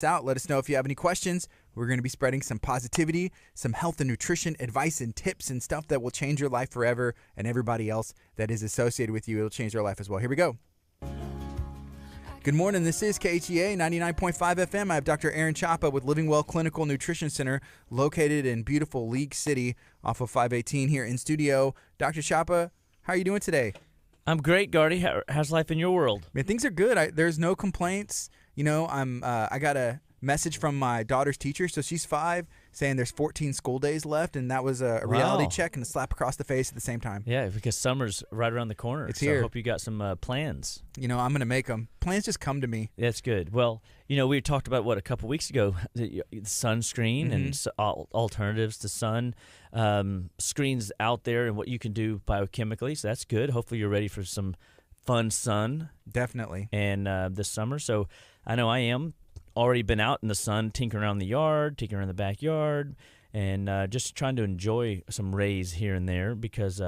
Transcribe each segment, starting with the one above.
out. Let us know if you have any questions. We're going to be spreading some positivity, some health and nutrition advice and tips and stuff that will change your life forever, and everybody else that is associated with you. It'll change their life as well. Here we go. Good morning. This is KHEA 99.5 FM. I have Dr. Aaron Chapa with Living Well Clinical Nutrition Center located in beautiful League City off of 518 here in studio. Dr. Chapa, how are you doing today? I'm great, Gardy. How's life in your world? Man, things are good. There's no complaints. You know, I got a message from my daughter's teacher, so she's 5, saying there's 14 school days left, and that was a reality check and a slap across the face at the same time. Yeah, because summer's right around the corner. It's here. I hope you got some plans. You know, I'm going to make them. Plans just come to me. That's good. Well, you know, we talked about, a couple weeks ago, the sunscreen and alternatives to sun screens out there and what you can do biochemically, so that's good. Hopefully you're ready for some fun sun. Definitely. And this summer, so I know I am. Already been out in the sun, tinkering around the yard, tinkering around the backyard, and just trying to enjoy some rays here and there because,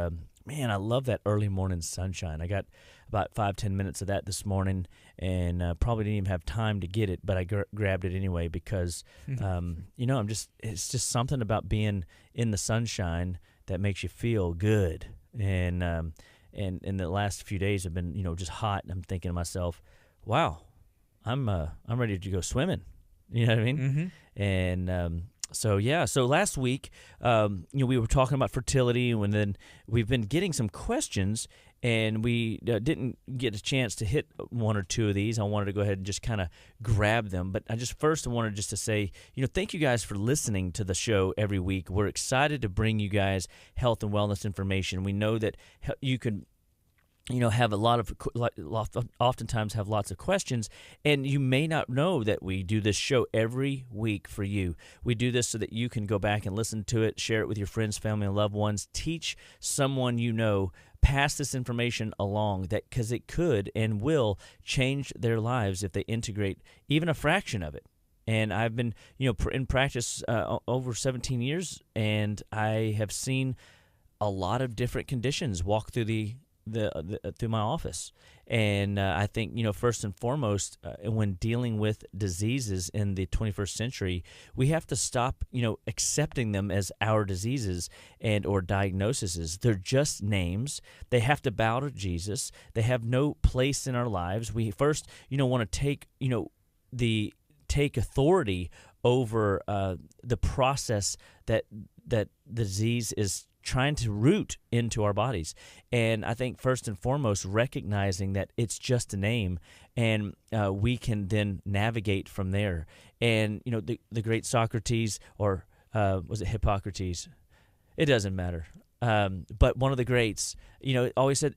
man, I love that early morning sunshine. I got about 5-10 minutes of that this morning and probably didn't even have time to get it, but I grabbed it anyway because, you know, it's just something about being in the sunshine that makes you feel good. And the last few days have been, you know, just hot, and I'm thinking to myself, wow, I'm ready to go swimming. You know what I mean? Mm-hmm. And so last week, you know, we were talking about fertility, and then we've been getting some questions, and we didn't get a chance to hit one or two of these. I wanted to go ahead and just kind of grab them, but I wanted to say, you know, thank you guys for listening to the show every week. We're excited to bring you guys health and wellness information. We know that you can, you know, have oftentimes have lots of questions, and you may not know that we do this show every week for you. We do this so that you can go back and listen to it, share it with your friends, family, and loved ones, teach someone you know, pass this information along, that because it could and will change their lives if they integrate even a fraction of it. And I've been, you know, in practice over 17 years, and I have seen a lot of different conditions walk through through my office. And I think, you know, first and foremost, when dealing with diseases in the 21st century, we have to stop, you know, accepting them as our diseases and or diagnoses. They're just names. They have to bow to Jesus. They have no place in our lives. We first, you know, want to take, you know, take authority over the process that the disease is trying to root into our bodies. And I think first and foremost, recognizing that it's just a name, and we can then navigate from there. And, you know, the great Socrates, or was it Hippocrates? It doesn't matter. But one of the greats, you know, always said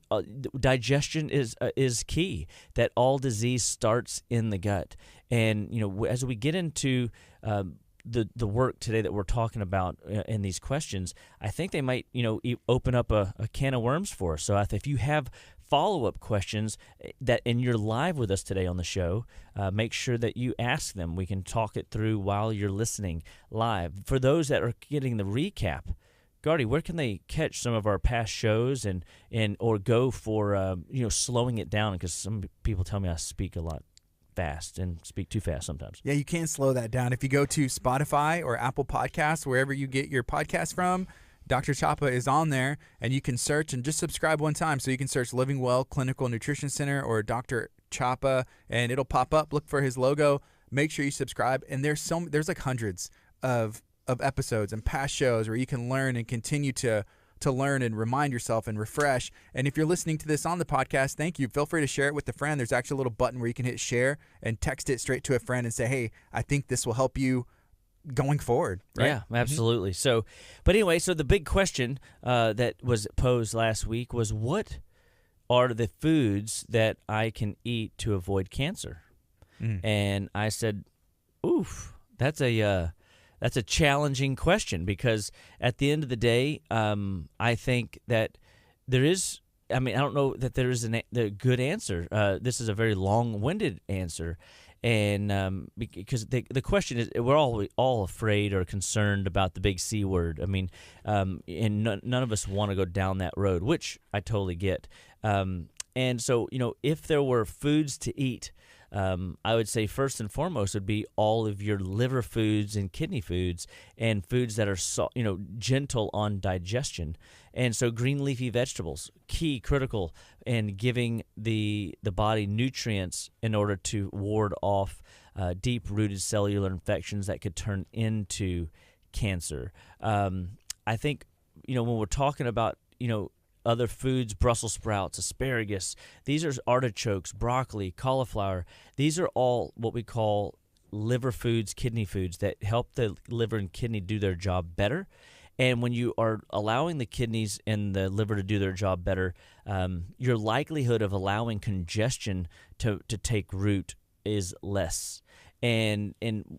digestion is key, that all disease starts in the gut. And, you know, as we get into the work today that we're talking about in these questions, I think they might, you know, open up a can of worms for us. So if you have follow-up questions and you're live with us today on the show, make sure that you ask them. We can talk it through while you're listening live. For those that are getting the recap, Gardy, where can they catch some of our past shows and or go for you know, slowing it down? Because some people tell me I speak a lot fast and speak too fast sometimes. Yeah, you can slow that down. If you go to Spotify or Apple Podcasts, wherever you get your podcast from, Dr. Chapa is on there, and you can search and just subscribe one time. So you can search Living Well Clinical Nutrition Center or Dr. Chapa, and it'll pop up. Look for his logo. Make sure you subscribe. And there's like hundreds of episodes and past shows where you can learn and continue to learn and remind yourself and refresh. And if you're listening to this on the podcast, thank you. Feel free to share it with a friend. There's actually a little button where you can hit share and text it straight to a friend and say, hey, I think this will help you going forward. Right? Yeah, absolutely. So, but anyway, so the big question that was posed last week was, what are the foods that I can eat to avoid cancer? And I said, oof, that's a challenging question, because at the end of the day, I think that there is, I don't know that there is the good answer. This is a very long-winded answer, and because the question is, we're all afraid or concerned about the big C word. And none of us want to go down that road, which I totally get. And so, if there were foods to eat I would say first and foremost would be all of your liver foods and kidney foods and foods that are gentle on digestion. And so green leafy vegetables, key, critical in giving the body nutrients in order to ward off deep-rooted cellular infections that could turn into cancer. I think, when we're talking about, other foods, Brussels sprouts, asparagus, these are artichokes, broccoli, cauliflower. These are all what we call liver foods, kidney foods that help the liver and kidney do their job better. And when you are allowing the kidneys and the liver to do their job better, your likelihood of allowing congestion to take root is less. And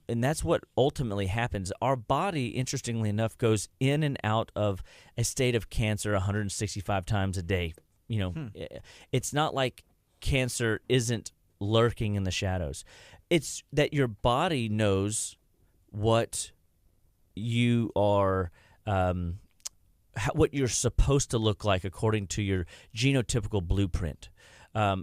that's what ultimately happens. Our body, interestingly enough, goes in and out of a state of cancer 165 times a day. It's not like cancer isn't lurking in the shadows. It's that your body knows what you are, what you're supposed to look like according to your genotypical blueprint.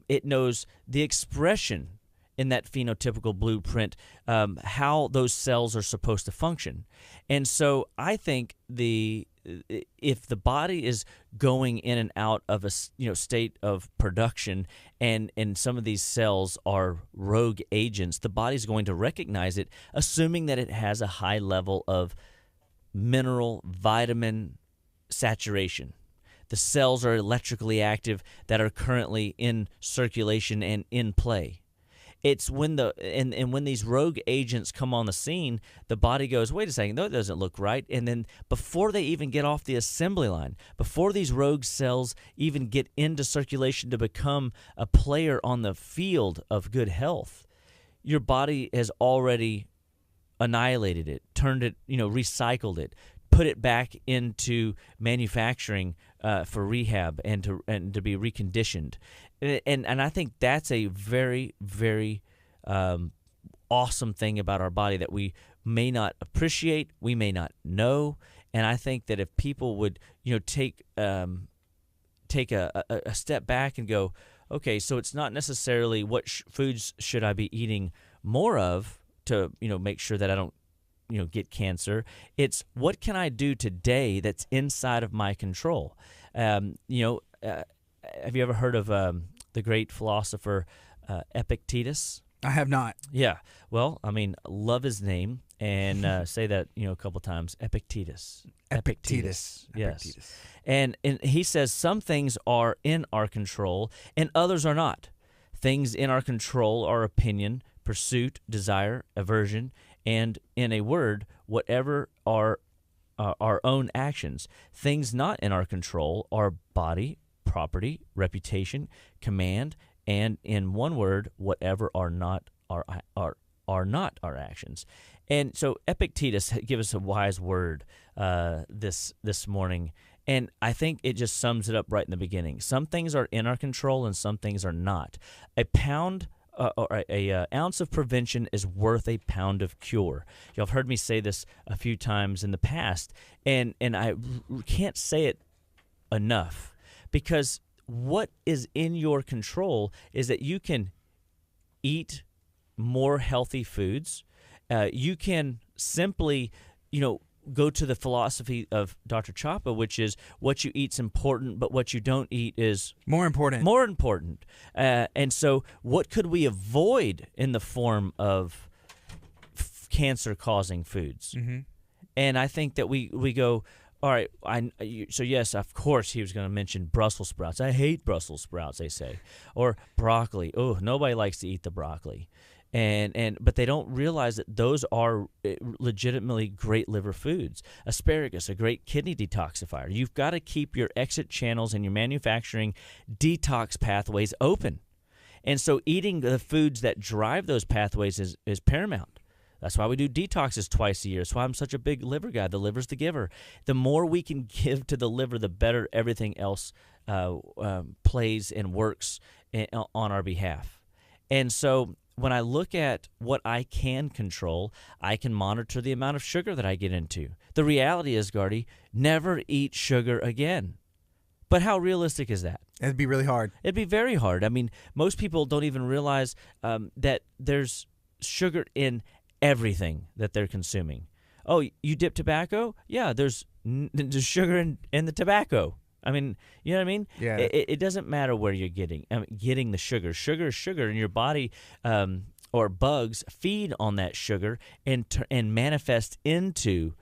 It knows the expression in that phenotypical blueprint, how those cells are supposed to function. And so I think if the body is going in and out of a state of production and some of these cells are rogue agents, the body's going to recognize it, assuming that it has a high level of mineral, vitamin saturation. The cells are electrically active that are currently in circulation and in play. It's when when these rogue agents come on the scene, the body goes, wait a second, that doesn't look right. And then before they even get off the assembly line, before these rogue cells even get into circulation to become a player on the field of good health, your body has already annihilated it, turned it, recycled it, put it back into manufacturing for rehab and to be reconditioned. And I think that's a very, very awesome thing about our body that we may not appreciate, we may not know. And I think that if people would, take a step back and go, okay, so it's not necessarily what foods should I be eating more of to, make sure that I don't, get cancer. It's what can I do today that's inside of my control. Have you ever heard of the great philosopher Epictetus? I have not. Yeah. Well, love his name and say that a couple times. Epictetus. Epictetus. Yes. Epictetus. And he says some things are in our control and others are not. Things in our control are opinion, pursuit, desire, aversion, and in a word, whatever are our own actions. Things not in our control are body, property, reputation, command, and in one word, whatever are not not our actions. And so Epictetus gives us a wise word this morning, and I think it just sums it up right in the beginning. Some things are in our control, and some things are not. A ounce of prevention is worth a pound of cure. Y'all have heard me say this a few times in the past, and I can't say it enough, because what is in your control is that you can eat more healthy foods. You can simply, go to the philosophy of Dr. Chapa, which is what you eat's important, but what you don't eat is more important. More important. And so what could we avoid in the form of cancer-causing foods? Mm-hmm. And I think that we go, all right, so yes, of course he was going to mention Brussels sprouts. I hate Brussels sprouts, they say. Or broccoli. Oh, nobody likes to eat the broccoli. But they don't realize that those are legitimately great liver foods. Asparagus, a great kidney detoxifier. You've got to keep your exit channels and your manufacturing detox pathways open. And so eating the foods that drive those pathways is paramount. That's why we do detoxes twice a year. That's why I'm such a big liver guy. The liver's the giver. The more we can give to the liver, the better everything else plays and works on our behalf. And so when I look at what I can control, I can monitor the amount of sugar that I get into. The reality is, Gardy, never eat sugar again. But how realistic is that? It'd be really hard. It'd be very hard. I mean, most people don't even realize that there's sugar in everything that they're consuming. Oh, you dip tobacco? Yeah, there's sugar in the tobacco. I mean, you know what I mean? Yeah. It doesn't matter where you're getting the sugar. Sugar is sugar, and your body or bugs feed on that sugar and manifest into,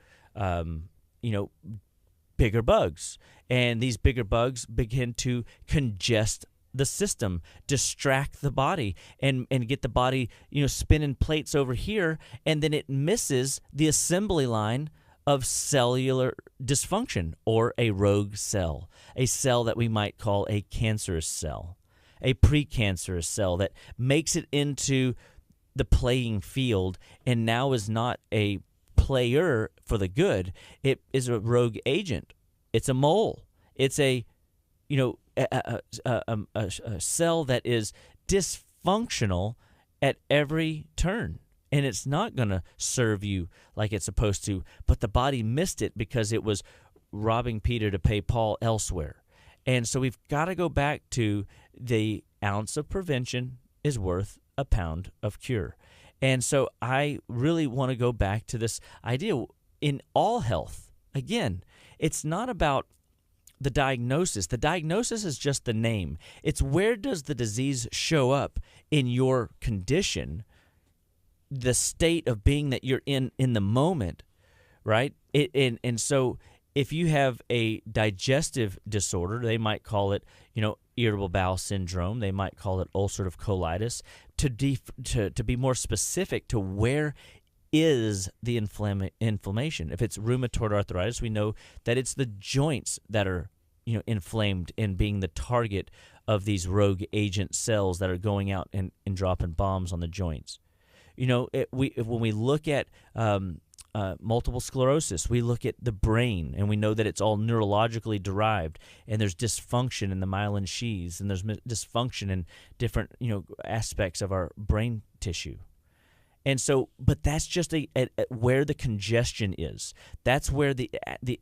bigger bugs. And these bigger bugs begin to congest the system, distract the body, and get the body, spinning plates over here, and then it misses the assembly line of cellular dysfunction, or a rogue cell, a cell that we might call a cancerous cell, a precancerous cell that makes it into the playing field and now is not a player for the good. It is a rogue agent. It's a mole. It's a cell that is dysfunctional at every turn. And it's not going to serve you like it's supposed to, but the body missed it because it was robbing Peter to pay Paul elsewhere. And so we've got to go back to the ounce of prevention is worth a pound of cure. And so I really want to go back to this idea in all health. Again, it's not about the diagnosis. The diagnosis is just the name. It's where does the disease show up in your condition, the state of being that you're in the moment, right? And so if you have a digestive disorder, they might call it, irritable bowel syndrome. They might call it ulcerative colitis. To be more specific to where is the inflammation. If it's rheumatoid arthritis, we know that it's the joints that are inflamed and being the target of these rogue agent cells that are going out and dropping bombs on the joints. When we look at multiple sclerosis, we look at the brain, and we know that it's all neurologically derived, and there's dysfunction in the myelin sheaths, and there's dysfunction in different aspects of our brain tissue. And so, but that's just where the congestion is. That's where the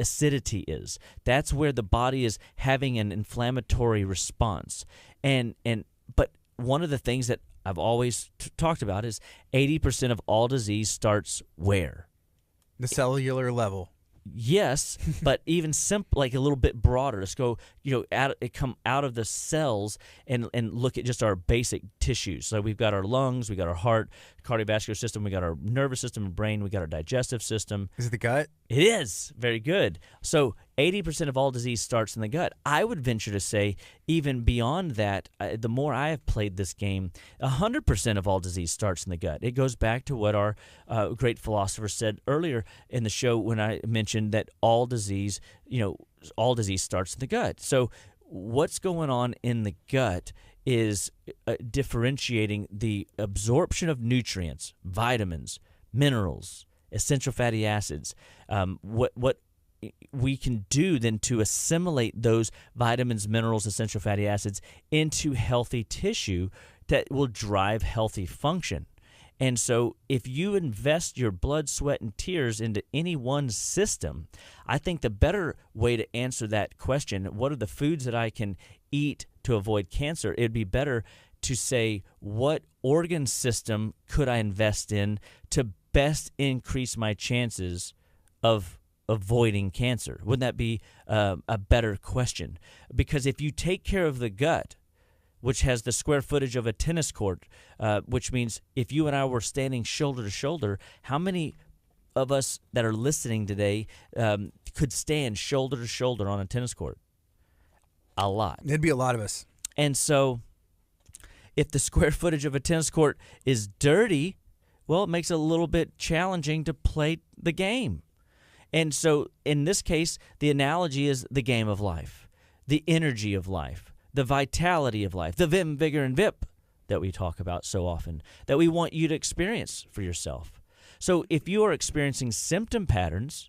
acidity is. That's where the body is having an inflammatory response. But one of the things that I've always talked about is 80% of all disease starts where? The cellular level. Yes, but even simple, like a little bit broader. Let's go, come out of the cells and look at just our basic tissues. So we've got our lungs, we got our heart, cardiovascular system, we got our nervous system and brain, we got our digestive system. Is it the gut? It is. Very good. So 80% of all disease starts in the gut. I would venture to say even beyond that, the more I have played this game, 100% of all disease starts in the gut. It goes back to what our great philosopher said earlier in the show when I mentioned that all disease starts in the gut. So what's going on in the gut is differentiating the absorption of nutrients, vitamins, minerals, essential fatty acids, what we can do then to assimilate those vitamins, minerals, essential fatty acids into healthy tissue that will drive healthy function. And so if you invest your blood, sweat, and tears into any one system, I think the better way to answer that question, what are the foods that I can eat to avoid cancer, it'd be better to say, what organ system could I invest in to best increase my chances of avoiding cancer? Wouldn't that be a better question? Because if you take care of the gut, which has the square footage of a tennis court, which means if you and I were standing shoulder to shoulder, how many of us that are listening today could stand shoulder to shoulder on a tennis court? A lot. It'd be a lot of us. And so if the square footage of a tennis court is dirty, well, it makes it a little bit challenging to play the game. And so in this case, the analogy is the game of life, the energy of life, the vitality of life, the vim, vigor, and vip that we talk about so often, that we want you to experience for yourself. So if you are experiencing symptom patterns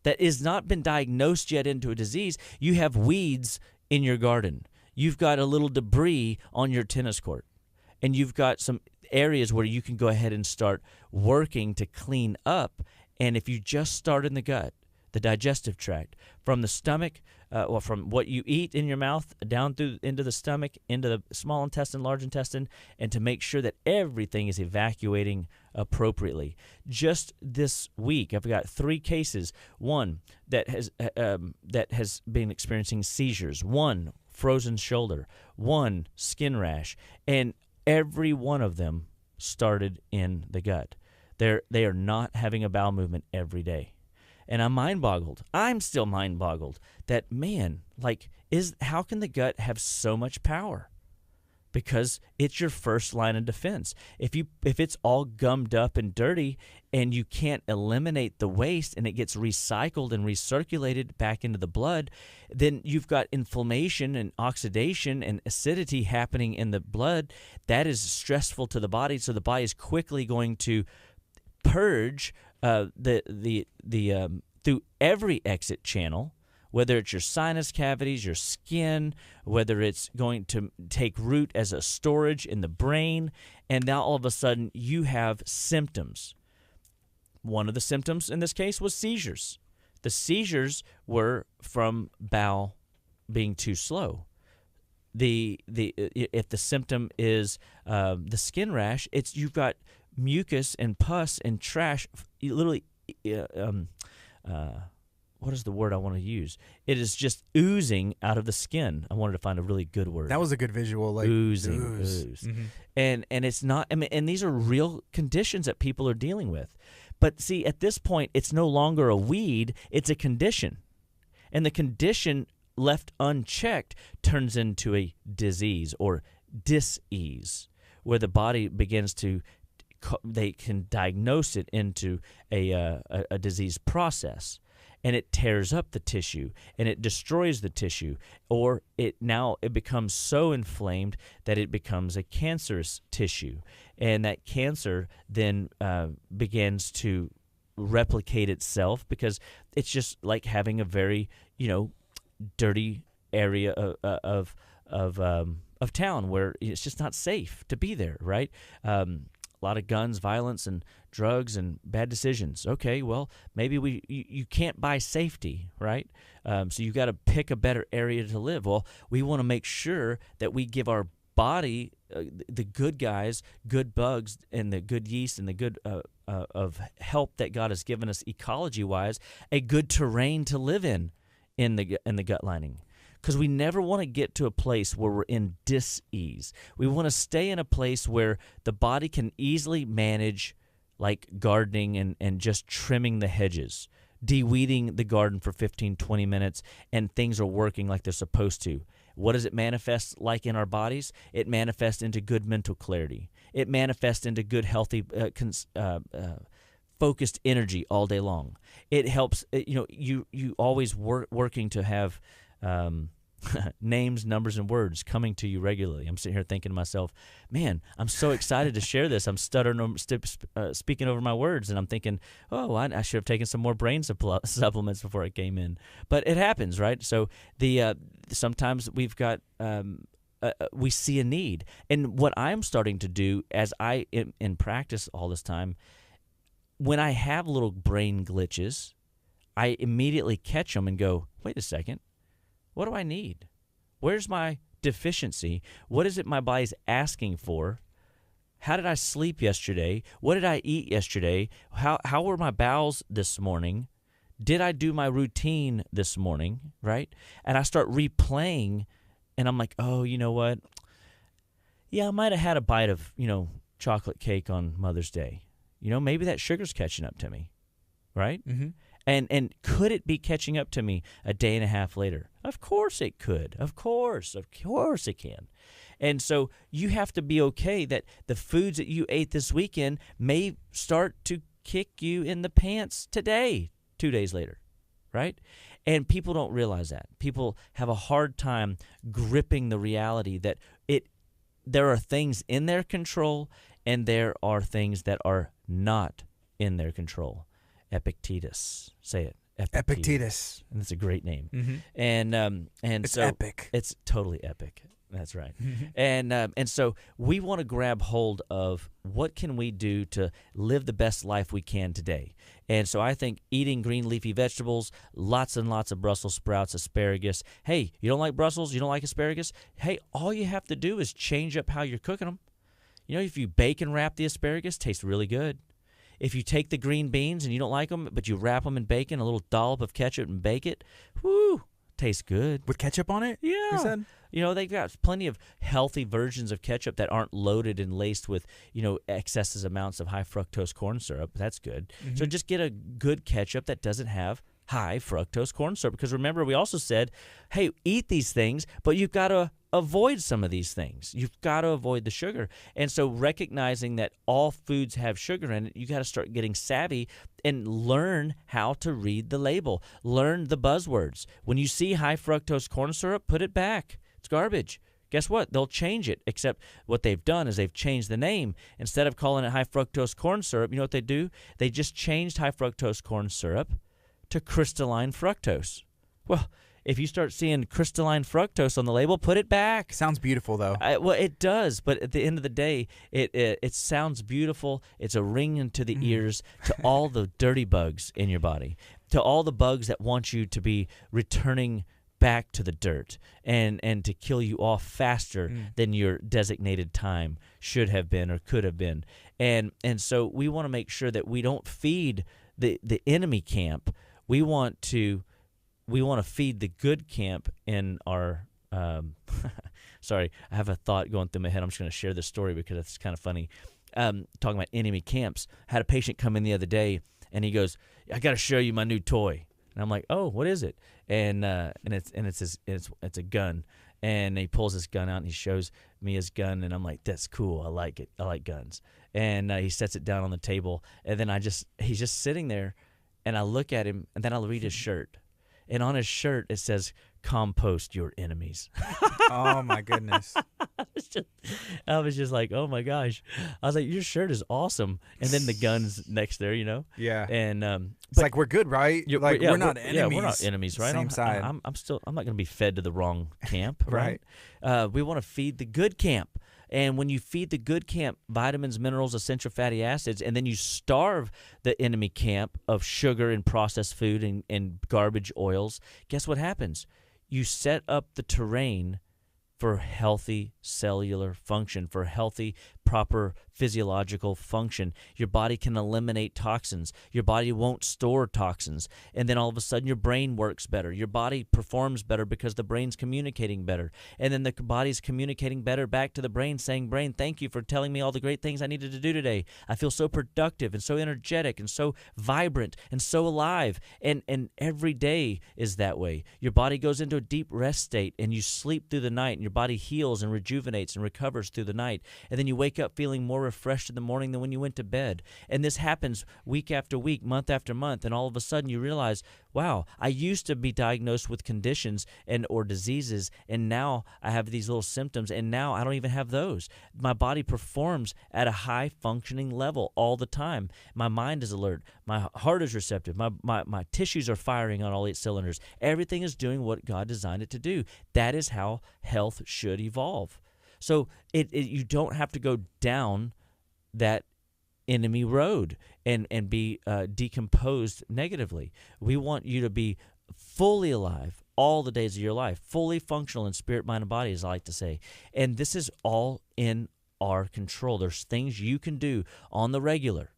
that is not been diagnosed yet into a disease, you have weeds in your garden, you've got a little debris on your tennis court, and you've got some areas where you can go ahead and start working to clean up. And if you just start in the gut, the digestive tract, from the stomach from what you eat in your mouth down through into the stomach, into the small intestine, large intestine, and to make sure that everything is evacuating appropriately. Just this week, I've got 3 cases. One that has been experiencing seizures. One frozen shoulder. One skin rash, and every one of them started in the gut. They are not having a bowel movement every day. And I'm mind-boggled. I'm still mind-boggled that, man, how can the gut have so much power? Because it's your first line of defense. If it's all gummed up and dirty and you can't eliminate the waste and it gets recycled and recirculated back into the blood, then you've got inflammation and oxidation and acidity happening in the blood. That is stressful to the body, so the body is quickly going to purge through every exit channel, whether it's your sinus cavities, your skin, whether it's going to take root as a storage in the brain, and now all of a sudden you have symptoms. One of the symptoms in this case was seizures. The seizures were from bowel being too slow. If the symptom is the skin rash, you've got mucus and pus and trash, literally. What is the word I want to use? It is just oozing out of the skin. I wanted to find a really good word. That was a good visual, oozing. Mm-hmm. And it's not. I mean, and these are real conditions that people are dealing with. But see, at this point, it's no longer a weed; it's a condition, and the condition left unchecked turns into a disease or dis-ease, where the body begins to. They can diagnose it into a disease process, and it tears up the tissue and it destroys the tissue, or it becomes so inflamed that it becomes a cancerous tissue, and that cancer then begins to replicate itself because it's just like having a very dirty area of town where it's just not safe to be there, right? A lot of guns, violence, and drugs, and bad decisions. Okay, well, maybe you can't buy safety, right? So you've got to pick a better area to live. Well, we want to make sure that we give our body the good guys, good bugs, and the good yeast, and the good of help that God has given us ecology-wise, a good terrain to live in the gut lining. Because we never want to get to a place where we're in dis-ease. We want to stay in a place where the body can easily manage, like gardening and just trimming the hedges, de-weeding the garden for 15, 20 minutes, and things are working like they're supposed to. What does it manifest like in our bodies? It manifests into good mental clarity. It manifests into good, healthy, focused energy all day long. It helps, you always working to have... names, numbers, and words coming to you regularly. I'm sitting here thinking to myself, man, I'm so excited to share this. I'm stuttering, speaking over my words, and I'm thinking, oh, I should have taken some more brain supplements before I came in. But it happens, right? So sometimes we've got we see a need, and what I'm starting to do as I am in practice all this time, when I have little brain glitches, I immediately catch them and go, wait a second. What do I need? Where's my deficiency? What is it my body's asking for? How did I sleep yesterday? What did I eat yesterday? How were my bowels this morning? Did I do my routine this morning, right? And I start replaying, and I'm like, oh, you know what? Yeah, I might have had a bite of, chocolate cake on Mother's Day. Maybe that sugar's catching up to me, right? Mm-hmm. And could it be catching up to me a day and a half later? Of course it could. Of course it can. And so you have to be okay that the foods that you ate this weekend may start to kick you in the pants today, 2 days later, right? And people don't realize that. People have a hard time gripping the reality that there are things in their control and there are things that are not in their control. Epicetus. Say it. Epictetus. And it's a great name. Mm-hmm. And It's so epic. it's totally epic. That's right. And so we want to grab hold of what can we do to live the best life we can today. And so I think eating green leafy vegetables, lots and lots of Brussels sprouts, asparagus. Hey, you don't like Brussels? You don't like asparagus? Hey, all you have to do is change up how you're cooking them. You know, if you bacon wrap the asparagus, tastes really good. If you take the green beans and you don't like them, but you wrap them in bacon, a little dollop of ketchup and bake it, whoo, tastes good. With ketchup on it? Yeah. You said? You know, they've got plenty of healthy versions of ketchup that aren't loaded and laced with, excessive amounts of high fructose corn syrup. That's good. Mm-hmm. So just get a good ketchup that doesn't have high fructose corn syrup. Because remember, we also said, hey, eat these things, but you've got to avoid some of these things. You've got to avoid the sugar. And so recognizing that all foods have sugar in it, you got to start getting savvy and learn how to read the label. Learn the buzzwords. When you see high fructose corn syrup, put it back. It's garbage. Guess what? They'll change it, except what they've done is they've changed the name. Instead of calling it high fructose corn syrup, you know what they do? They just changed high fructose corn syrup to crystalline fructose. Well, if you start seeing crystalline fructose on the label, put it back. Sounds beautiful, though. Well, it does, but at the end of the day, it sounds beautiful. It's a ring into the ears to all the dirty bugs in your body, to all the bugs that want you to be returning back to the dirt and to kill you off faster than your designated time should have been or could have been. And so we want to make sure that we don't feed the enemy camp. We want to feed the good camp in our sorry, I have a thought going through my head. I'm just going to share this story because it's kind of funny. Talking about enemy camps. Had a patient come in the other day and he goes, I got to show you my new toy. And I'm like, oh, what is it? And it's a gun. And he pulls his gun out and he shows me his gun, and I'm like, that's cool. I like it. I like guns. And he sets it down on the table, and then he's just sitting there, and I look at him, and then I'll read his shirt, and on his shirt it says, "Compost your enemies." Oh my goodness. I was just like, oh my gosh. I was like, your shirt is awesome. And then the gun's next there, Yeah. And it's like we're good, right? Like we're not enemies. Yeah, we're not enemies, right? Same side. I'm not going to be fed to the wrong camp, right? We want to feed the good camp. And when you feed the good camp vitamins, minerals, essential fatty acids, and then you starve the enemy camp of sugar and processed food and garbage oils, guess what happens? You set up the terrain for healthy cellular function, for healthy, proper physiological function. Your body can eliminate toxins. Your body won't store toxins. And then all of a sudden your brain works better. Your body performs better because the brain's communicating better. And then the body's communicating better back to the brain, saying, brain, thank you for telling me all the great things I needed to do today. I feel so productive and so energetic and so vibrant and so alive. And every day is that way. Your body goes into a deep rest state and you sleep through the night, and your body heals and rejuvenates and recovers through the night. And then you wake up feeling more refreshed in the morning than when you went to bed. And this happens week after week, month after month, and all of a sudden you realize, wow, I used to be diagnosed with conditions or diseases, and now I have these little symptoms, and now I don't even have those. My body performs at a high functioning level all the time. My mind is alert. My heart is receptive. My tissues are firing on all 8 cylinders. Everything is doing what God designed it to do. That is how health should evolve. So you don't have to go down that enemy road and be decomposed negatively. We want you to be fully alive all the days of your life, fully functional in spirit, mind, and body, as I like to say. And this is all in our control. There's things you can do on the regular.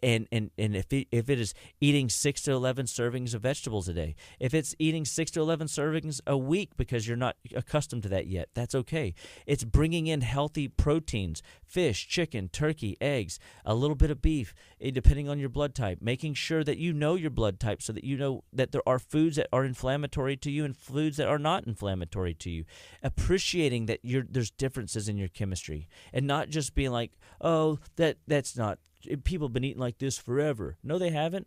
And if it is eating 6 to 11 servings of vegetables a day, if it's eating 6 to 11 servings a week because you're not accustomed to that yet, that's okay. It's bringing in healthy proteins, fish, chicken, turkey, eggs, a little bit of beef, depending on your blood type, making sure that you know your blood type so that you know that there are foods that are inflammatory to you and foods that are not inflammatory to you. Appreciating that there's differences in your chemistry and not just being like, oh, that's not, people have been eating like this forever. No, they haven't.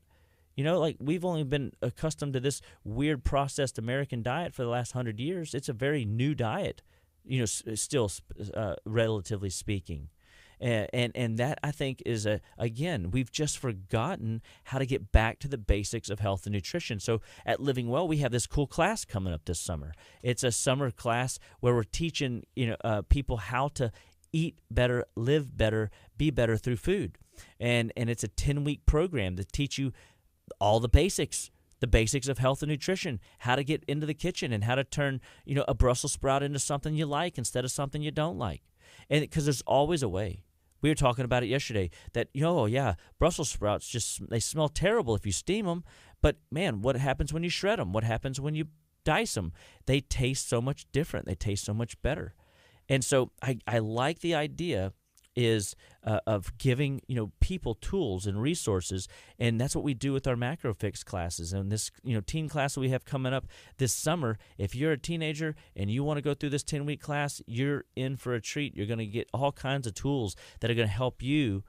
You know, like we've only been accustomed to this weird processed American diet for the last 100 years. It's a very new diet, still relatively speaking. And that, I think, is again, we've just forgotten how to get back to the basics of health and nutrition. So at Living Well, we have this cool class coming up this summer. It's a summer class where we're teaching people how to eat better, live better, be better through food. And it's a 10-week program to teach you all the basics of health and nutrition, how to get into the kitchen and how to turn, a Brussels sprout into something you like instead of something you don't like. And because there's always a way. We were talking about it yesterday that, Brussels sprouts they smell terrible if you steam them. But man, what happens when you shred them? What happens when you dice them? They taste so much different. They taste so much better. And so I like the idea of giving people tools and resources, and that's what we do with our MacroFix classes. And this teen class that we have coming up this summer, if you're a teenager and you want to go through this 10-week class, you're in for a treat. You're going to get all kinds of tools that are going to help you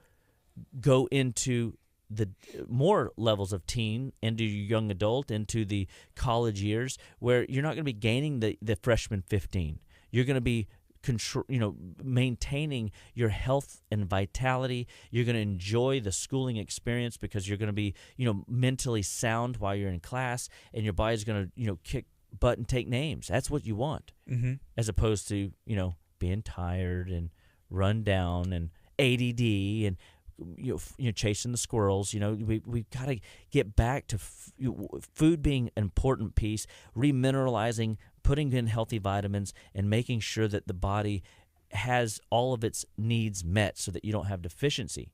go into the more levels of teen, into your young adult, into the college years, where you're not going to be gaining the freshman 15. You're going to be maintaining your health and vitality. You're going to enjoy the schooling experience because you're going to be, mentally sound while you're in class, and your body's going to, kick butt and take names. That's what you want, as opposed to, being tired and run down and ADD and chasing the squirrels. We've got to get back to food being an important piece, remineralizing, putting in healthy vitamins, and making sure that the body has all of its needs met so that you don't have deficiency.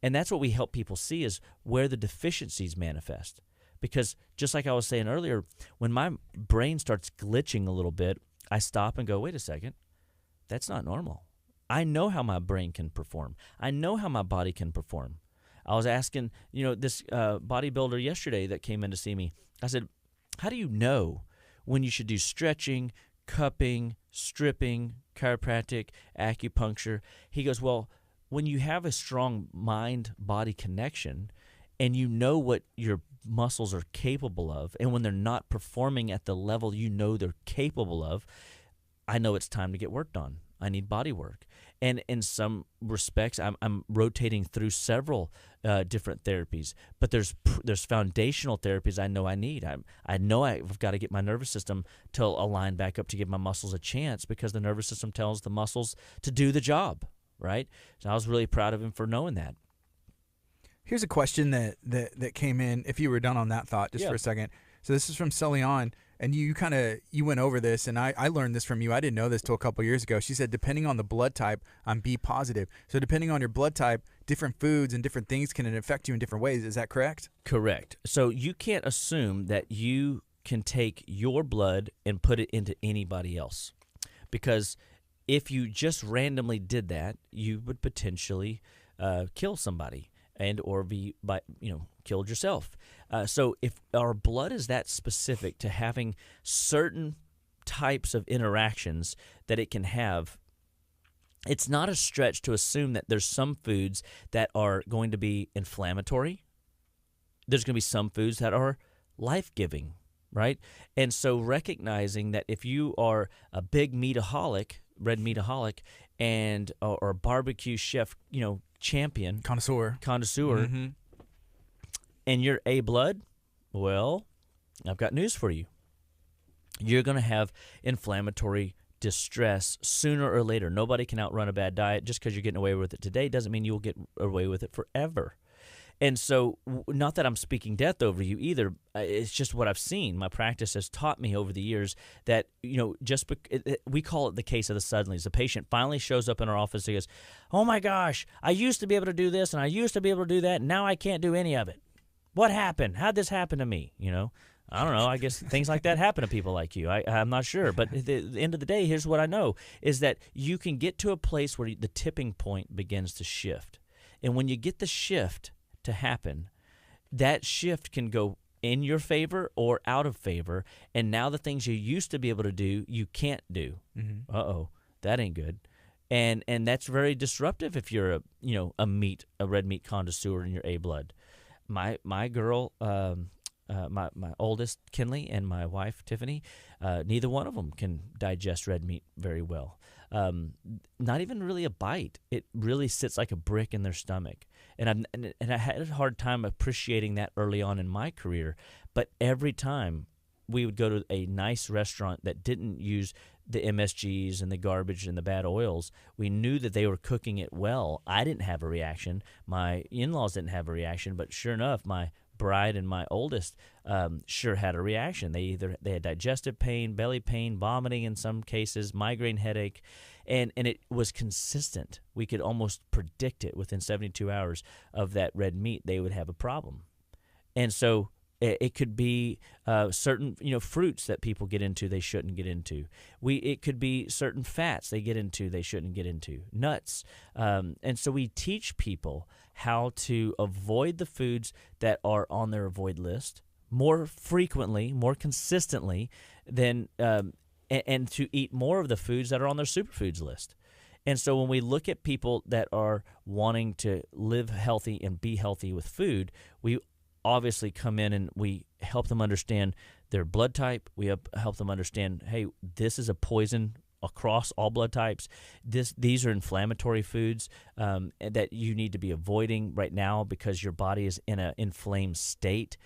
And that's what we help people see, is where the deficiencies manifest. Because just like I was saying earlier, when my brain starts glitching a little bit, I stop and go, wait a second, that's not normal. I know how my brain can perform. I know how my body can perform. I was asking, this bodybuilder yesterday that came in to see me, I said, how do you know when you should do stretching, cupping, stripping, chiropractic, acupuncture? He goes, well, when you have a strong mind-body connection and you know what your muscles are capable of, and when they're not performing at the level they're capable of, I know it's time to get worked on. I need body work. And in some respects, I'm rotating through several different therapies, but there's foundational therapies I know I need. I know I've got to get my nervous system to align back up to give my muscles a chance, because the nervous system tells the muscles to do the job, right? So I was really proud of him for knowing that. Here's a question that came in, if you were done on that thought just for a second. So this is from Celion, and you went over this, and I learned this from you. I didn't know this till a couple years ago. She said, depending on the blood type, I'm B positive. So depending on your blood type, different foods and different things can affect you in different ways. Is that correct? Correct. So you can't assume that you can take your blood and put it into anybody else, because if you just randomly did that, you would potentially kill somebody or be killed yourself. So if our blood is that specific to having certain types of interactions that it can have, it's not a stretch to assume that there's some foods that are going to be inflammatory. There's going to be some foods that are life-giving, right? And so recognizing that if you are a big meataholic, red meataholic, and or barbecue chef, champion, connoisseur, and you're A blood, well, I've got news for you. You're going to have inflammatory distress sooner or later. Nobody can outrun a bad diet. Just because you're getting away with it today doesn't mean you will get away with it forever. And so, not that I'm speaking death over you either. It's just what I've seen. My practice has taught me over the years that, we call it the case of the suddenlies. The patient finally shows up in our office and goes, oh my gosh, I used to be able to do this and I used to be able to do that, and now I can't do any of it. What happened? How'd this happen to me? I don't know. I guess things like that happen to people like you. I'm not sure. But at the end of the day, here's what I know, is that you can get to a place where the tipping point begins to shift. And when you get the shift to happen, that shift can go in your favor or out of favor, and now the things you used to be able to do, you can't do. Uh-oh, that ain't good. And that's very disruptive if you're a red meat connoisseur in your A blood. My girl, my oldest Kinley and my wife Tiffany, neither one of them can digest red meat very well. not even really a bite. It really sits like a brick in their stomach. And I had a hard time appreciating that early on in my career. But every time we would go to a nice restaurant that didn't use the MSGs and the garbage and the bad oils, we knew that they were cooking it well. I didn't have a reaction. My in-laws didn't have a reaction, but sure enough, my bride and my oldest sure had a reaction. They had digestive pain, belly pain, vomiting in some cases, migraine headache, and it was consistent. We could almost predict it within 72 hours of that red meat. They would have a problem. And so it could be certain fruits that people get into they shouldn't get into. It could be certain fats they get into they shouldn't get into, nuts. And so we teach people how to avoid the foods that are on their avoid list more frequently, more consistently than and to eat more of the foods that are on their superfoods list. And so when we look at people that are wanting to live healthy and be healthy with food, we obviously come in and we help them understand their blood type. We help them understand, hey, this is a poison across all blood types. These are inflammatory foods that you need to be avoiding right now because your body is in an inflamed state,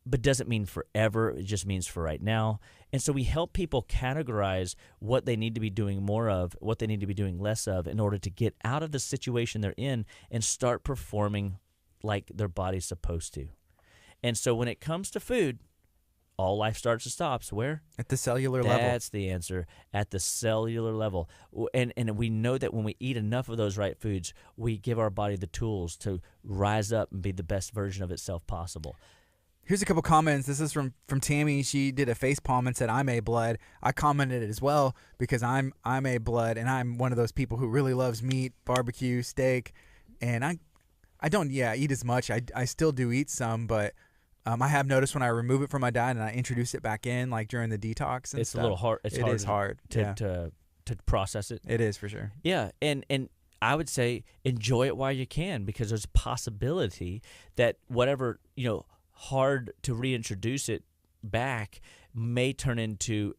but doesn't mean forever. It just means for right now. And so we help people categorize what they need to be doing more of, what they need to be doing less of in order to get out of the situation they're in and start performing like their body's supposed to. And so when it comes to food, all life starts and stops where? At the cellular level. That's the answer, at the cellular level. And we know that when we eat enough of those right foods, we give our body the tools to rise up and be the best version of itself possible. Here's a couple comments. This is from Tammy. She did a face palm and said, I'm A blood. I commented it as well because I'm A blood, and I'm one of those people who really loves meat, barbecue, steak, and I don't eat as much. I still do eat some, but I have noticed when I remove it from my diet and I introduce it back in, like during the detox and it's stuff. A little hard. It is hard to process it. It is for sure. Yeah, and I would say enjoy it while you can, because there's a possibility that whatever hard to reintroduce it back may turn into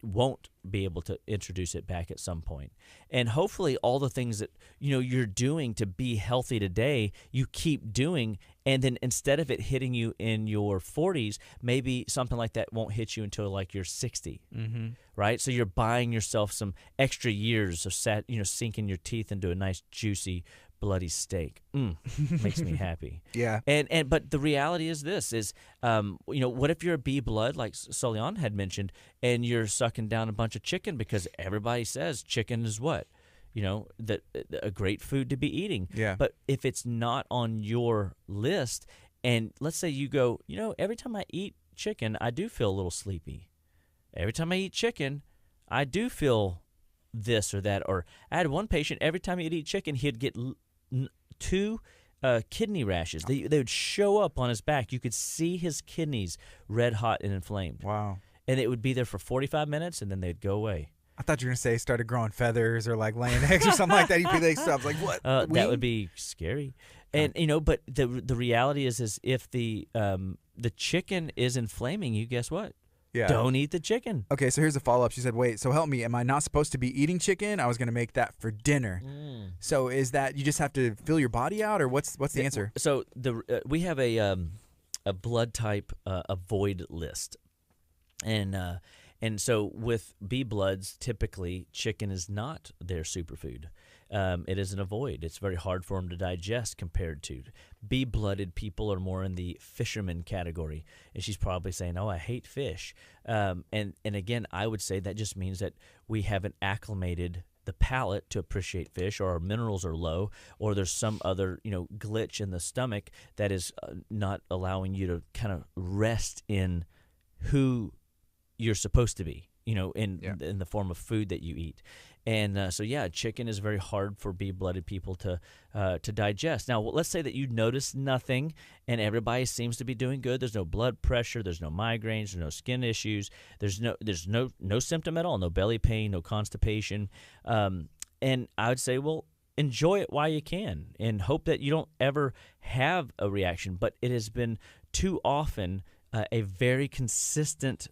won't be able to introduce it back at some point. And hopefully all the things that you're doing to be healthy today, you keep doing, and then instead of it hitting you in your 40s, maybe something like that won't hit you until like you're 60. Mm-hmm. Right? So you're buying yourself some extra years of sinking your teeth into a nice juicy bloody steak. Makes me happy. Yeah. But the reality is this is, what if you're a B blood, like Solian had mentioned, and you're sucking down a bunch of chicken because everybody says chicken is what? A great food to be eating. Yeah. But if it's not on your list, and let's say you go, every time I eat chicken, I do feel a little sleepy. Every time I eat chicken, I do feel this or that. Or I had one patient, every time he'd eat chicken, he'd get 2 kidney rashes. They would show up on his back. You could see his kidneys red hot and inflamed. Wow. And it would be there for 45 minutes, and then they'd go away. I thought you were going to say started growing feathers or like laying eggs or something like that. You'd be like, I was like, what? That would be scary. And, but the reality is if the chicken is inflaming you, guess what? Yeah. Don't eat the chicken. Okay, so here's a follow-up. She said, wait, so help me. Am I not supposed to be eating chicken? I was going to make that for dinner. So is that you just have to fill your body out, or what's the answer? So we have a blood type avoid list. And so with B bloods, typically chicken is not their superfood. It is an avoid. It's very hard for them to digest compared to B-blooded people are more in the fisherman category. And she's probably saying, oh, I hate fish. And again, I would say that just means that we haven't acclimated the palate to appreciate fish, or our minerals are low, or there's some other glitch in the stomach that is not allowing you to kind of rest in who you're supposed to be, in the form of food that you eat. And so chicken is very hard for B-blooded people to digest. Now, let's say that you notice nothing and everybody seems to be doing good. There's no blood pressure, there's no migraines, there's no skin issues, there's no symptom at all, no belly pain, no constipation. And I would say, well, enjoy it while you can and hope that you don't ever have a reaction. But it has been too often a very consistent,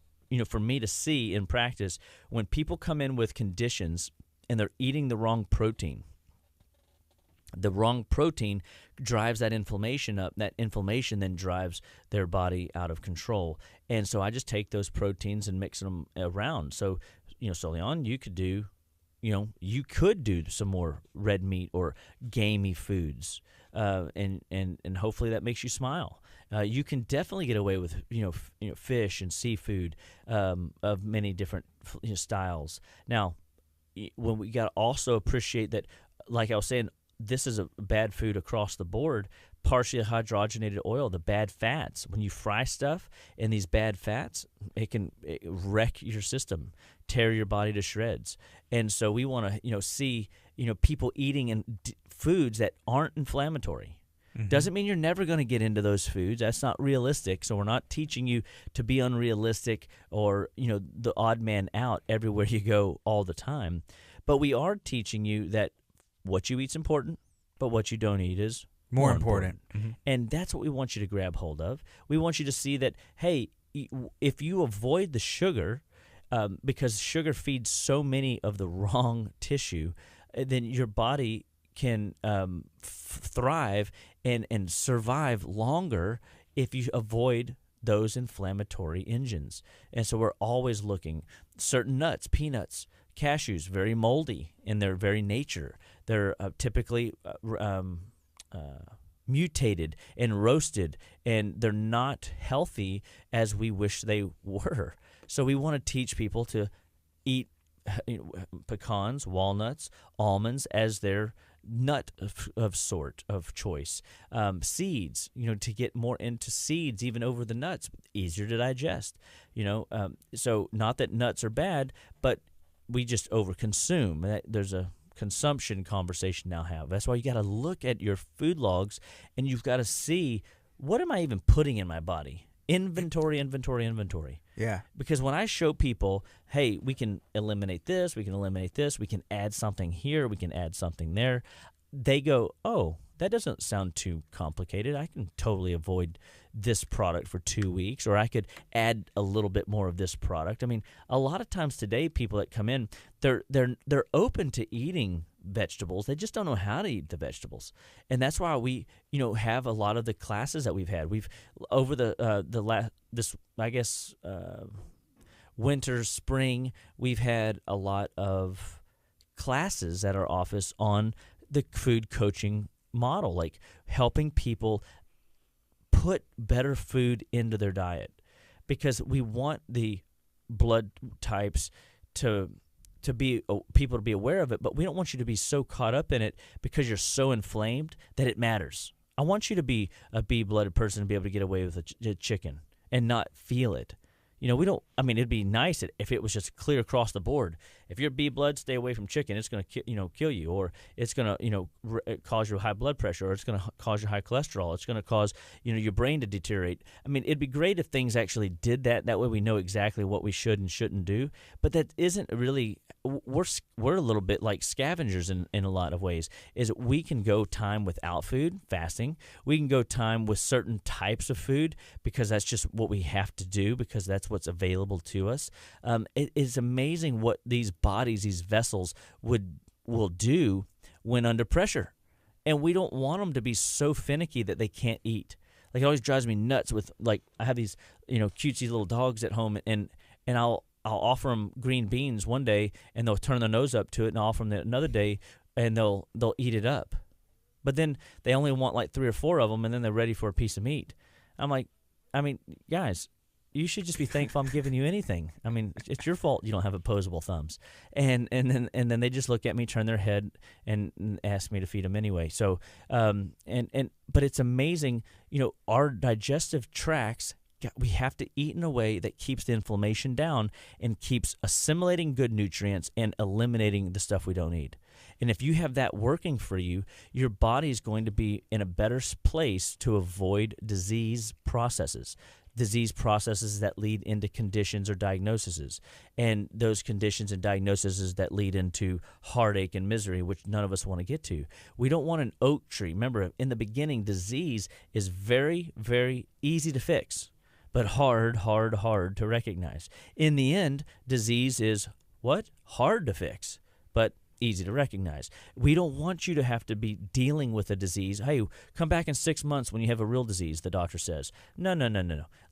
for me to see in practice, when people come in with conditions and they're eating the wrong protein. The wrong protein drives that inflammation up. That inflammation then drives their body out of control. And so I just take those proteins and mix them around. So, so Leon, you could do some more red meat or gamey foods, and hopefully that makes you smile. You can definitely get away with fish and seafood of many different styles. Now, when we got to also appreciate that, like I was saying, this is a bad food across the board. Partially hydrogenated oil, the bad fats. When you fry stuff in these bad fats, it can wreck your system, tear your body to shreds. And so we want to, see, people eating foods that aren't inflammatory. Mm-hmm. Doesn't mean you're never going to get into those foods. That's not realistic. So we're not teaching you to be unrealistic or, the odd man out everywhere you go all the time. But we are teaching you that what you eat's important, but what you don't eat is more important. Mm-hmm. And that's what we want you to grab hold of. We want you to see that, hey, if you avoid the sugar, because sugar feeds so many of the wrong tissue, then your body can thrive and survive longer if you avoid those inflammatory engines. And so we're always looking. Certain nuts, peanuts, cashews, very moldy in their very nature. They're typically mutated and roasted, and they're not healthy as we wish they were. So we want to teach people to eat pecans, walnuts, almonds as their nut of choice. Seeds, to get more into seeds even over the nuts, easier to digest. So not that nuts are bad, but we just overconsume. There's a consumption conversation now have. That's why you got to look at your food logs, and you've got to see, what am I even putting in my body? Inventory. Yeah. Because when I show people, hey, we can eliminate this, we can add something here, we can add something there, they go, oh, that doesn't sound too complicated. I can totally avoid this product for 2 weeks, or I could add a little bit more of this product. I mean, a lot of times today, people that come in, they're open to eating vegetables. They just don't know how to eat the vegetables, and that's why we have a lot of the classes that we've had. We've over winter, spring, we've had a lot of classes at our office on the food coaching model, like helping people put better food into their diet, because we want the blood types to be people to be aware of it, but we don't want you to be so caught up in it because you're so inflamed that it matters. I want you to be a B-blooded person and be able to get away with a chicken and not feel it. It'd be nice if it was just clear across the board. If you're B blood, stay away from chicken. It's going to kill you, or it's going to cause you high blood pressure, or it's going to cause you high cholesterol. It's going to cause your brain to deteriorate. I mean, it'd be great if things actually did that. That way we know exactly what we should and shouldn't do. But that isn't really. We're a little bit like scavengers in a lot of ways. Is we can go time without food, fasting. We can go time with certain types of food because that's just what we have to do, because that's what's available to us. It is amazing what these bodies, these vessels will do when under pressure. And we don't want them to be so finicky that they can't eat. Like, it always drives me nuts with, like, I have these, cutesy little dogs at home, and I'll offer them green beans one day, and they'll turn their nose up to it, and I'll offer them another day, and they'll eat it up. But then they only want like 3 or 4 of them, and then they're ready for a piece of meat. I'm like, guys, you should just be thankful I'm giving you anything. I mean, it's your fault you don't have opposable thumbs. And then they just look at me, turn their head, and ask me to feed them anyway. So, but it's amazing, our digestive tracts, we have to eat in a way that keeps the inflammation down and keeps assimilating good nutrients and eliminating the stuff we don't need. And if you have that working for you, your body is going to be in a better place to avoid disease processes that lead into conditions or diagnoses, and those conditions and diagnoses that lead into heartache and misery, which none of us want to get to. We don't want an oak tree. Remember, in the beginning, disease is very, very easy to fix, but hard to recognize. In the end, disease is what? Hard to fix, but easy to recognize. We don't want you to have to be dealing with a disease. Hey, come back in 6 months when you have a real disease, the doctor says. No.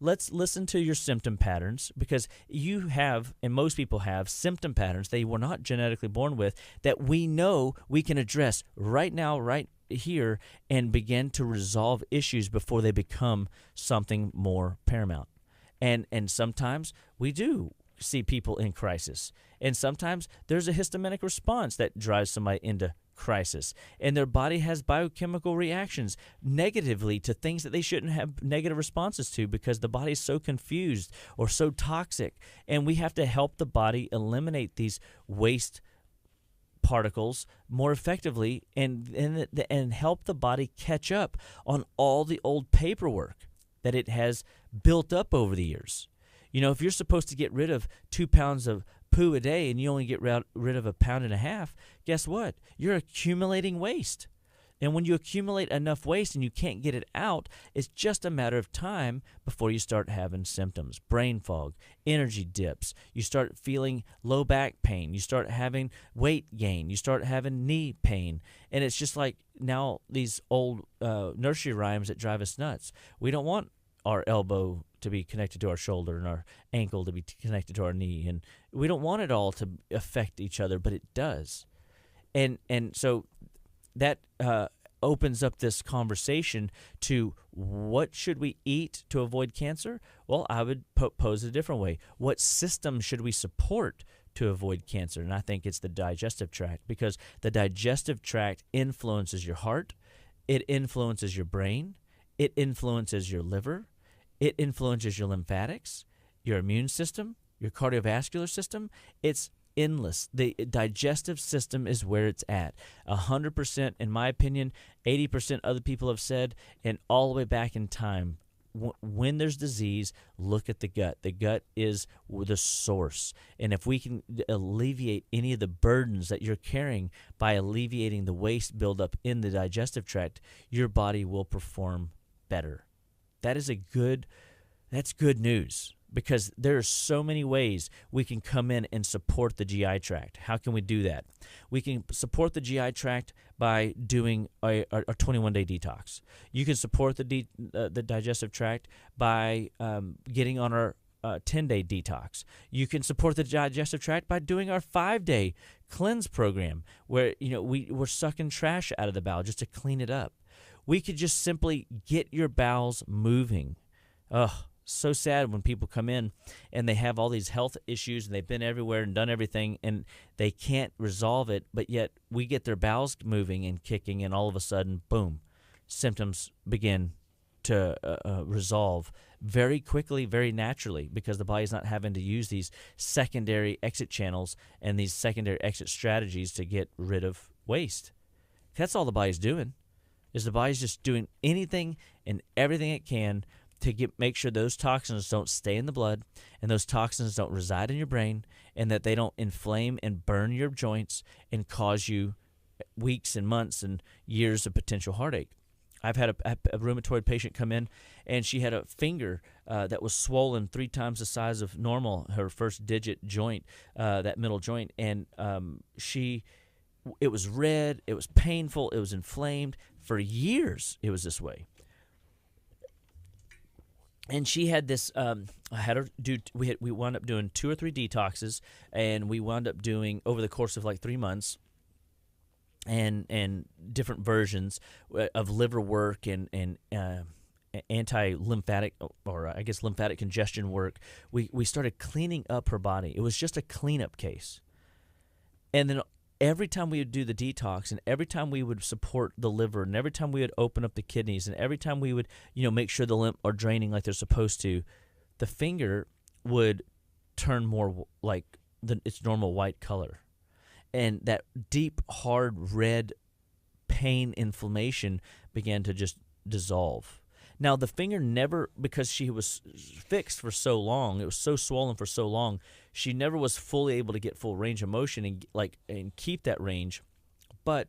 Let's listen to your symptom patterns, because you have, and most people have, symptom patterns they were not genetically born with that we know we can address right now, right here, and begin to resolve issues before they become something more paramount. And sometimes we do see people in crisis. And sometimes there's a histaminic response that drives somebody into crisis. And their body has biochemical reactions negatively to things that they shouldn't have negative responses to, because the body is so confused or so toxic. And we have to help the body eliminate these waste particles more effectively and help the body catch up on all the old paperwork that it has built up over the years. You know, if you're supposed to get rid of 2 pounds of poo a day and you only get rid of 1.5 pounds, guess what? You're accumulating waste. And when you accumulate enough waste and you can't get it out, it's just a matter of time before you start having symptoms. Brain fog, energy dips, you start feeling low back pain, you start having weight gain, you start having knee pain. And it's just like now these old nursery rhymes that drive us nuts. We don't want our elbow to be connected to our shoulder and our ankle to be connected to our knee. And we don't want it all to affect each other, but it does. And so that opens up this conversation to what should we eat to avoid cancer? Well, I would pose it a different way. What system should we support to avoid cancer? And I think it's the digestive tract, because the digestive tract influences your heart, it influences your brain, it influences your liver, it influences your lymphatics, your immune system, your cardiovascular system. It's endless. The digestive system is where it's at. 100%, in my opinion, 80% other people have said, and all the way back in time, when there's disease, look at the gut. The gut is the source. And if we can alleviate any of the burdens that you're carrying by alleviating the waste buildup in the digestive tract, your body will perform better. That's good news, because there are so many ways we can come in and support the GI tract. How can we do that? We can support the GI tract by doing a 21-day detox. You can support the digestive tract by getting on our 10-day detox. You can support the digestive tract by doing our 5-day cleanse program, where we're sucking trash out of the bowel just to clean it up. We could just simply get your bowels moving. So sad when people come in and they have all these health issues and they've been everywhere and done everything and they can't resolve it, but yet we get their bowels moving and kicking, and all of a sudden, boom, symptoms begin to resolve very quickly, very naturally, because the body's not having to use these secondary exit channels and these secondary exit strategies to get rid of waste. That's all the body's doing, is the body's just doing anything and everything it can to make sure those toxins don't stay in the blood and those toxins don't reside in your brain, and that they don't inflame and burn your joints and cause you weeks and months and years of potential heartache. I've had a rheumatoid patient come in, and she had a finger that was swollen 3 times the size of normal, her first digit joint, that middle joint, and it was red, it was painful, it was inflamed. For years, it was this way. And she had this. I had her do. We wound up doing 2 or 3 detoxes, and we wound up doing over the course of like 3 months, and different versions of liver work and anti-lymphatic, or I guess lymphatic congestion work. We started cleaning up her body. It was just a cleanup case, and then every time we would do the detox, and every time we would support the liver, and every time we would open up the kidneys, and every time we would, make sure the lymph are draining like they're supposed to, the finger would turn more like its normal white color. And that deep, hard, red pain inflammation began to just dissolve. Now, the finger never, because she was fixed for so long, it was so swollen for so long, she never was fully able to get full range of motion and keep that range. But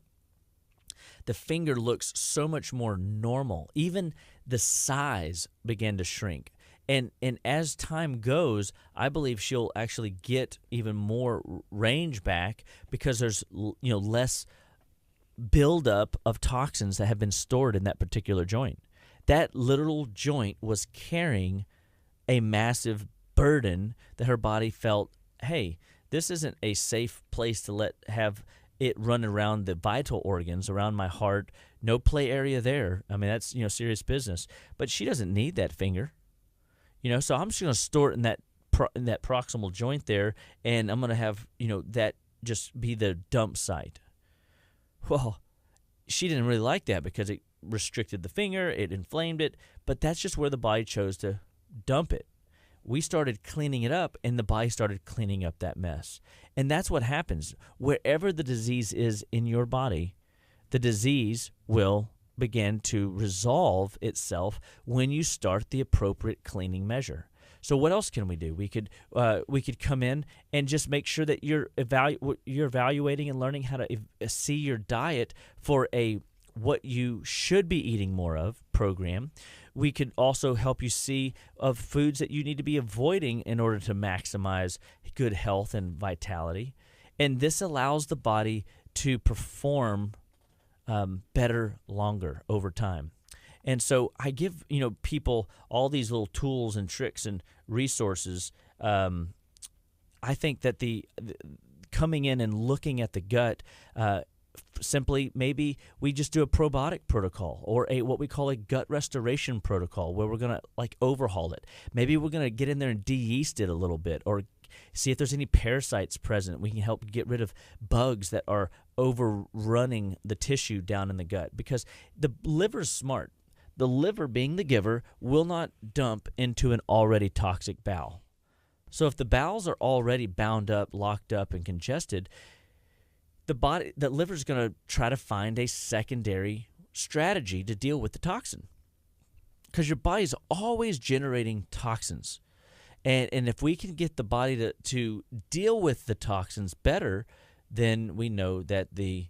the finger looks so much more normal. Even the size began to shrink. And as time goes, I believe she'll actually get even more range back because there's less buildup of toxins that have been stored in that particular joint. That literal joint was carrying a massive burden that her body felt, hey, this isn't a safe place to have it run around the vital organs, around my heart. No play area there. I mean, that's serious business. But she doesn't need that finger. So I'm just going to store it in that proximal joint there, and I'm going to have that just be the dump site. Well, she didn't really like that because it restricted the finger, it inflamed it, but that's just where the body chose to dump it. We started cleaning it up, and the body started cleaning up that mess. And that's what happens. Wherever the disease is in your body, the disease will begin to resolve itself when you start the appropriate cleaning measure. So what else can we do? We could come in and just make sure that you're evaluating and learning how to see your diet for a what you should be eating more of program. We could also help you see of foods that you need to be avoiding in order to maximize good health and vitality. And this allows the body to perform better longer over time. And so I give people all these little tools and tricks and resources. I think that the coming in and looking at the gut, simply maybe we just do a probiotic protocol or what we call a gut restoration protocol where we're going to overhaul it. Maybe we're going to get in there and de-yeast it a little bit or see if there's any parasites present. We can help get rid of bugs that are overrunning the tissue down in the gut because the liver's smart. The liver, being the giver, will not dump into an already toxic bowel. So if the bowels are already bound up, locked up, and congested, the liver's going to try to find a secondary strategy to deal with the toxin. Because your body's always generating toxins. And if we can get the body to deal with the toxins better, then we know that the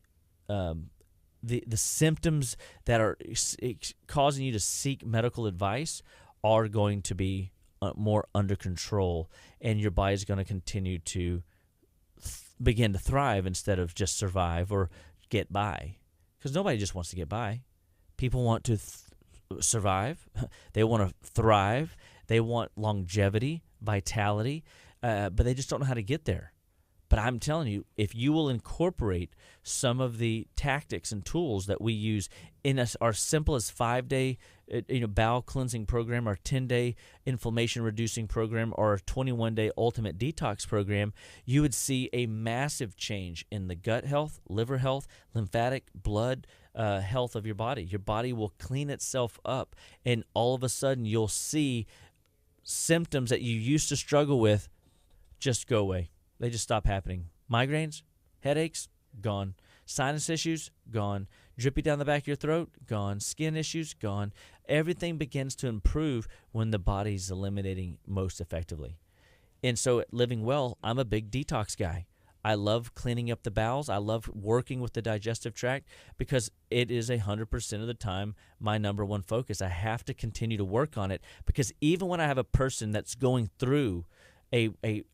symptoms that are causing you to seek medical advice are going to be more under control, and your body is going to continue to begin to thrive instead of just survive or get by. Because nobody just wants to get by. People want to survive. They want to thrive. They want longevity, vitality, but they just don't know how to get there. But I'm telling you, if you will incorporate some of the tactics and tools that we use in our simplest 5-day bowel cleansing program, our 10-day inflammation reducing program, or our 21-day ultimate detox program, you would see a massive change in the gut health, liver health, lymphatic, blood health of your body. Your body will clean itself up, and all of a sudden you'll see symptoms that you used to struggle with just go away. They just stop happening. Migraines, headaches, gone. Sinus issues, gone. Drippy down the back of your throat, gone. Skin issues, gone. Everything begins to improve when the body's eliminating most effectively. And so at Living Well, I'm a big detox guy. I love cleaning up the bowels. I love working with the digestive tract because it is 100% of the time my number one focus. I have to continue to work on it because even when I have a person that's going through a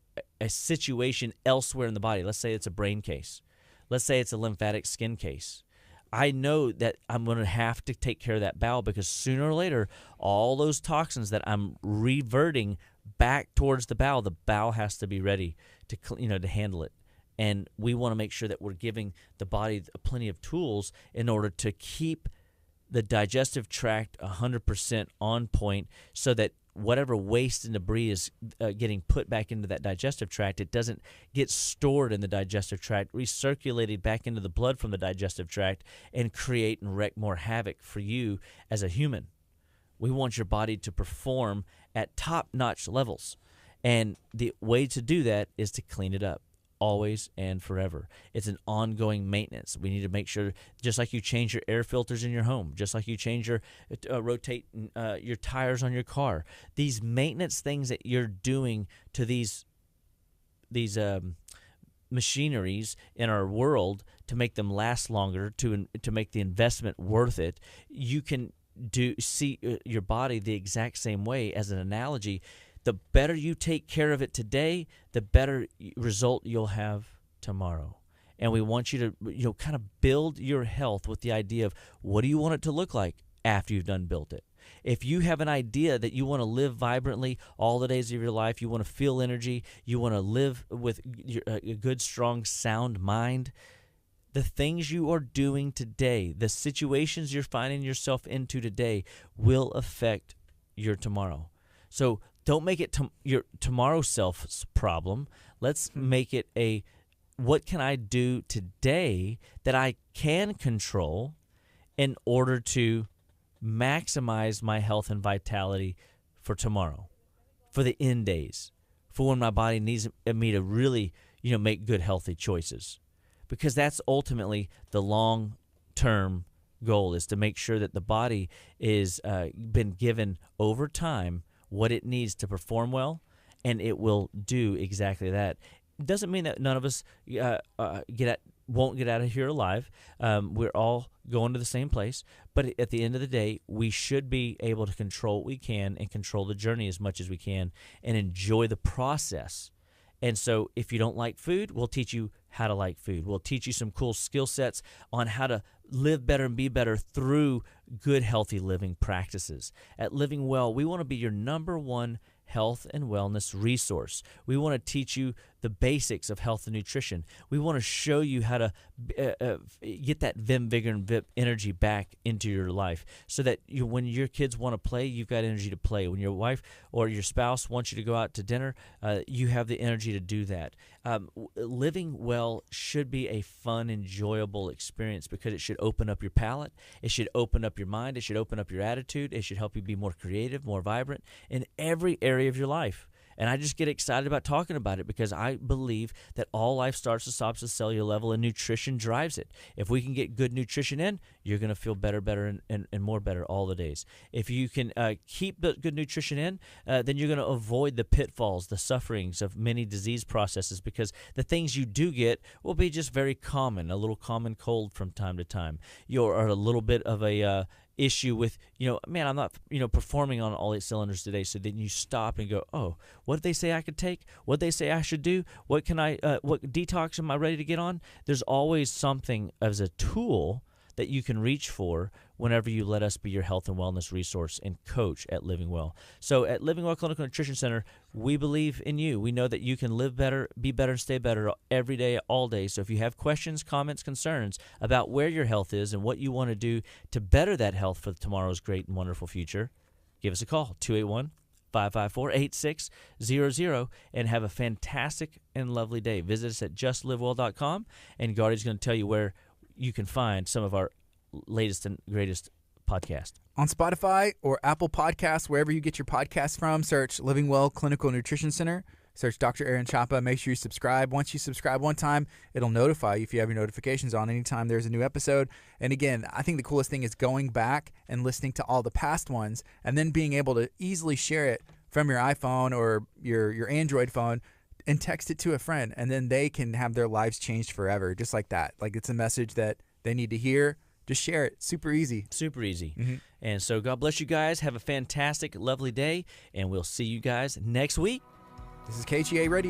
situation elsewhere in the body, let's say it's a brain case, let's say it's a lymphatic skin case, I know that I'm going to have to take care of that bowel because sooner or later, all those toxins that I'm reverting back towards the bowel has to be ready to handle it. And we want to make sure that we're giving the body plenty of tools in order to keep the digestive tract 100% on point so that whatever waste and debris is getting put back into that digestive tract, it doesn't get stored in the digestive tract, recirculated back into the blood from the digestive tract, and create and wreak more havoc for you as a human. We want your body to perform at top-notch levels. And the way to do that is to clean it up. Always and forever. It's an ongoing maintenance. We need to make sure, just like you change your air filters in your home, just like you change rotate your tires on your car, these maintenance things that you're doing to these machineries in our world to make them last longer, to make the investment worth it, you can see your body the exact same way. As an analogy, the better you take care of it today, the better result you'll have tomorrow. And we want you to kind of build your health with the idea of what do you want it to look like after you've done built it. If you have an idea that you want to live vibrantly all the days of your life, you want to feel energy, you want to live with a good, strong, sound mind, the things you are doing today, the situations you're finding yourself into today will affect your tomorrow. So don't make it your tomorrow self's problem. Let's make it what can I do today that I can control in order to maximize my health and vitality for tomorrow, for the end days, for when my body needs me to really, make good, healthy choices. Because that's ultimately the long-term goal, is to make sure that the body is been given over time what it needs to perform well, and it will do exactly that. It doesn't mean that none of us won't get out of here alive. We're all going to the same place, but at the end of the day, we should be able to control what we can and control the journey as much as we can and enjoy the process. And so if you don't like food, we'll teach you how to like food. We'll teach you some cool skill sets on how to live better and be better through good, healthy living practices. At Living Well, we want to be your number one health and wellness resource. We want to teach you the basics of health and nutrition. We want to show you how to get that vim, vigor, and vip energy back into your life so that when your kids want to play, you've got energy to play. When your wife or your spouse wants you to go out to dinner, you have the energy to do that. Living well should be a fun, enjoyable experience because it should open up your palate. It should open up your mind. It should open up your attitude. It should help you be more creative, more vibrant in every area of your life. And I just get excited about talking about it because I believe that all life starts and stops at the cellular level, and nutrition drives it. If we can get good nutrition in, you're going to feel better, and more better all the days. If you can keep the good nutrition in, then you're going to avoid the pitfalls, the sufferings of many disease processes, because the things you do get will be just very common, a little common cold from time to time. You're a little bit of a issue with, man, I'm not, performing on all 8 cylinders today. So then you stop and go, oh, what did they say I could take? What did they say I should do? What detox am I ready to get on? There's always something as a tool that you can reach for whenever you let us be your health and wellness resource and coach at Living Well. So at Living Well Clinical Nutrition Center, we believe in you. We know that you can live better, be better, and stay better every day, all day. So if you have questions, comments, concerns about where your health is and what you want to do to better that health for tomorrow's great and wonderful future, give us a call, 281-554-8600, and have a fantastic and lovely day. Visit us at justlivewell.com, and Gardy's going to tell you where you can find some of our latest and greatest podcast. On Spotify or Apple Podcasts, wherever you get your podcasts from, search Living Well Clinical Nutrition Center. Search Dr. Aaron Chapa. Make sure you subscribe. Once you subscribe one time, it'll notify you if you have your notifications on anytime there's a new episode. And again, I think the coolest thing is going back and listening to all the past ones and then being able to easily share it from your iPhone or your Android phone and text it to a friend, and then they can have their lives changed forever, just like that. Like, it's a message that they need to hear. Just share it. Super easy. Super easy. Mm-hmm. And so God bless you guys. Have a fantastic, lovely day, and we'll see you guys next week. This is KHEA Radio.